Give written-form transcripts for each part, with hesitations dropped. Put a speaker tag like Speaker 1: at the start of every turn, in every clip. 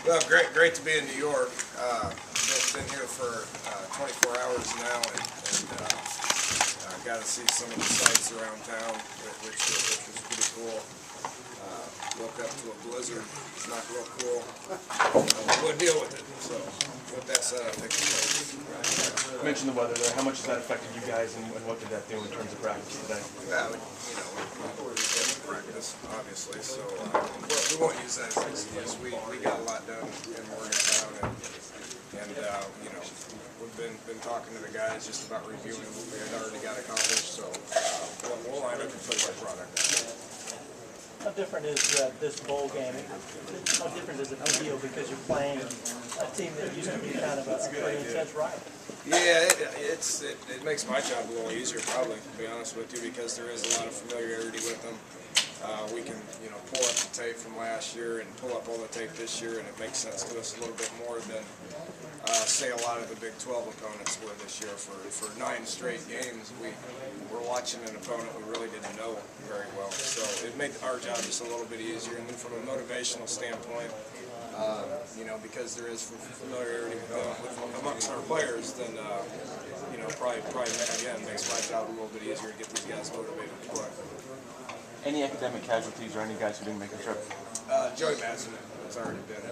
Speaker 1: Well, great to be in New York. Been here for 24 hours now, and got to see some of the sights around town, which was pretty cool. Woke up to a blizzard. It's not real cool. We'll deal with it. So, with that said, I think it's great.
Speaker 2: You mentioned the weather there. How much has that affected you guys, and what did that do in terms of practice today?
Speaker 1: Well, we're in practice, obviously, so we won't use that as an excuse. We got a lot done in Morgantown, and we've been talking to the guys just about reviewing what we had already got accomplished, so we'll line up and put our product out.
Speaker 3: How different is this bowl game? How different does it feel because you're playing a team that used to be kind of a pretty intense rival?
Speaker 1: Yeah, it makes my job a little easier, probably, to be honest with you, because there is a lot of familiarity with them. We can, pull up the tape from last year and pull up all the tape this year, and it makes sense to us a little bit more than, say, a lot of the Big 12 opponents were this year. For 9 straight games, we were watching an opponent we really didn't know very well. So it made our job just a little bit easier. And then from a motivational standpoint, because there is familiarity with amongst our players, then, probably again, makes my job a little bit easier to get these guys motivated to play.
Speaker 2: Any academic casualties or any guys who didn't make the trip?
Speaker 1: Joey Madsen has already been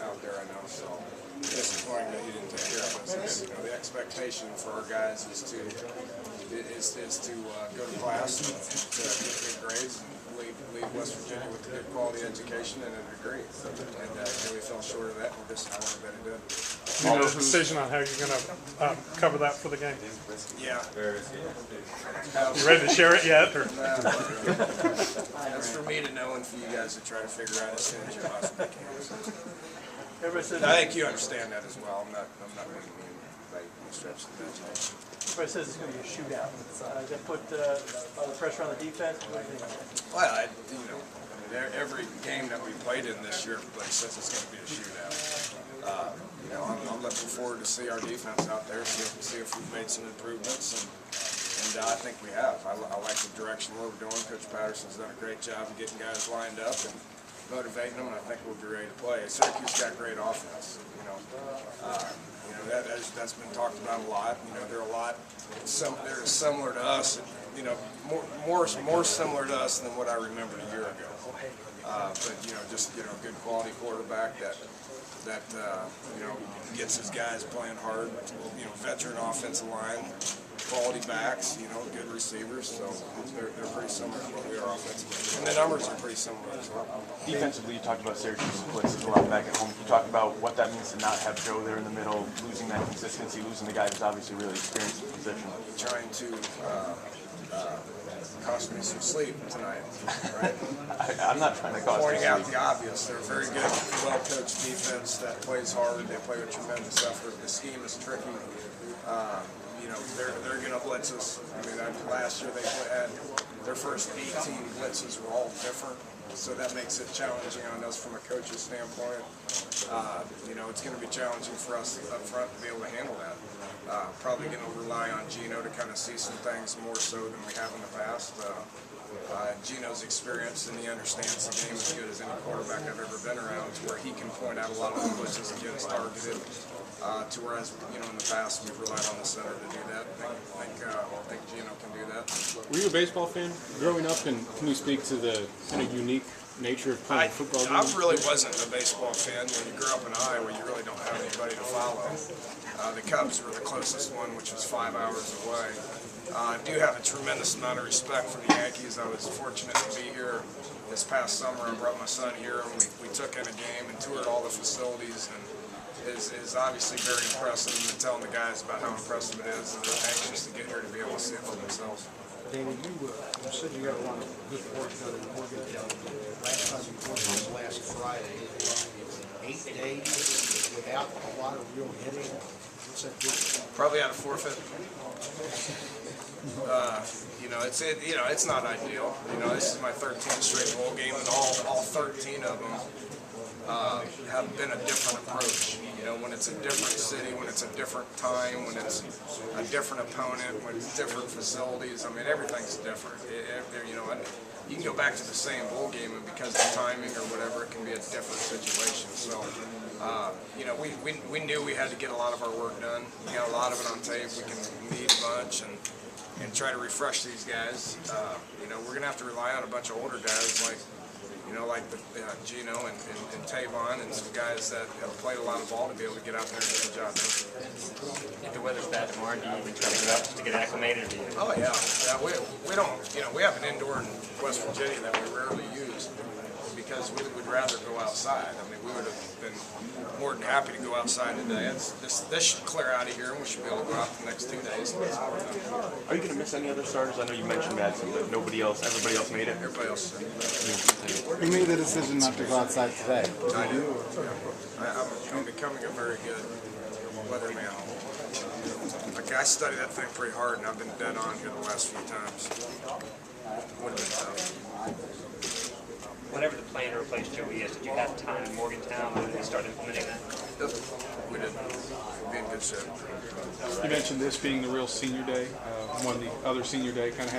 Speaker 1: out there, I know, so disappointing that he didn't take care of us. And, the expectation for our guys is to go to class, to get good grades, and leave West Virginia with a good quality education and a degree. And Joey fell short of that, and we're disappointed that he did.
Speaker 4: You know the decision on how you're going to cover that for the game?
Speaker 1: Yeah.
Speaker 4: You ready to share it yet? Or?
Speaker 1: That's for me to know and for you guys to try to figure out as soon as you possibly can. I think you understand that as well. I'm not really mean by any stretch of the imagination.
Speaker 3: Everybody says it's going to be a shootout. Does that put the pressure on the defense?
Speaker 1: Well, every game that we played in this year, everybody says it's going to be a shootout. I'm looking forward to see our defense out there, see if we've made some improvements, and I think we have. I like the direction we're doing. Coach Patterson's done a great job of getting guys lined up and motivating them, and I think we'll be ready to play. Syracuse got great offense. That's been talked about a lot. They're they're similar to us. More similar to us than what I remember a year ago. But just a good quality quarterback that gets his guys playing hard. Veteran offensive line, quality backs. Good receivers. So they're pretty similar to what we are offensively, and the numbers are pretty similar as well.
Speaker 2: Defensively, you talked about Syracuse blitzes a lot back at home. Can you talk about what that means to not have Joe there in the middle, losing that consistency, losing the guy who's obviously really experienced in the position?
Speaker 1: Trying to cost me some sleep tonight, right?
Speaker 2: I'm not trying to cost
Speaker 1: Pointing
Speaker 2: you
Speaker 1: out
Speaker 2: sleep.
Speaker 1: the obvious. They're a very good, well-coached defense that plays hard. They play with tremendous effort. The scheme is tricky. They're going to blitz us. Last year they had their first 18 blitzes were all different, so that makes it challenging on us from a coach's standpoint. It's going to be challenging for us up front to be able to handle that. Probably going to rely on Gino to kind of see some things more so than we have in the past. Gino's experienced and he understands the game as good as any quarterback I've ever been around, to where he can point out a lot of the blitzes and get us targeted. Whereas, in the past we've relied on the center to do that. I think Gino can do that.
Speaker 5: Were you a baseball fan growing up, and can you speak to the kind of unique nature of playing football?
Speaker 1: I really wasn't a baseball fan. When you grew up in Iowa, you really don't have anybody to follow. The Cubs were the closest one, which was 5 hours away. I do have a tremendous amount of respect for the Yankees. I was fortunate to be here this past summer. I brought my son here, and we took in a game and toured all the facilities, and is obviously very impressive, and been telling the guys about how impressive it is, and they're anxious to get here to be able to see it for themselves.
Speaker 6: David, you said you got a lot of good work done in Morgantown. Last time you worked was last Friday. 8 days without a lot of real hitting. What's that do?
Speaker 1: Probably out of forfeit. It's not ideal. This is my 13th straight bowl game, and all 13 of them have been a different approach. When it's a different city, when it's a different time, when it's a different opponent, when it's different facilities. Everything's different. You can go back to the same bowl game, and because of timing or whatever, it can be a different situation. So, you know, we knew we had to get a lot of our work done. We got a lot of it on tape. We can need a bunch and try to refresh these guys. You know, we're going to have to rely on a bunch of older guys like, you know, like Gino and Tavon and some guys that have played a lot of ball to be able to get out there and get the job done.
Speaker 7: If the weather's bad tomorrow, do you even try to go out just to get acclimated? Or do you...
Speaker 1: Oh yeah, we don't, you know, we have an indoor in West Virginia that we rarely use because we would rather go outside. I mean, we would have been more than happy to go outside today. This should clear out of here and we should be able to go out the next 2 days.
Speaker 2: Are you going to miss any other starters? I know you mentioned Madsen, but nobody else, everybody else made it?
Speaker 1: Everybody else.
Speaker 8: You made the decision not to go outside today.
Speaker 1: I do. I'm becoming a very good weatherman. Like, I study that thing pretty hard, and I've been dead on here the last few times. Would have been tough.
Speaker 7: Whenever the plan to replace Joey is, did you have time in Morgantown when they started implementing that?
Speaker 1: Yep. We did. Be in good shape.
Speaker 5: You mentioned this being the real senior day, when the other senior day kind of happened.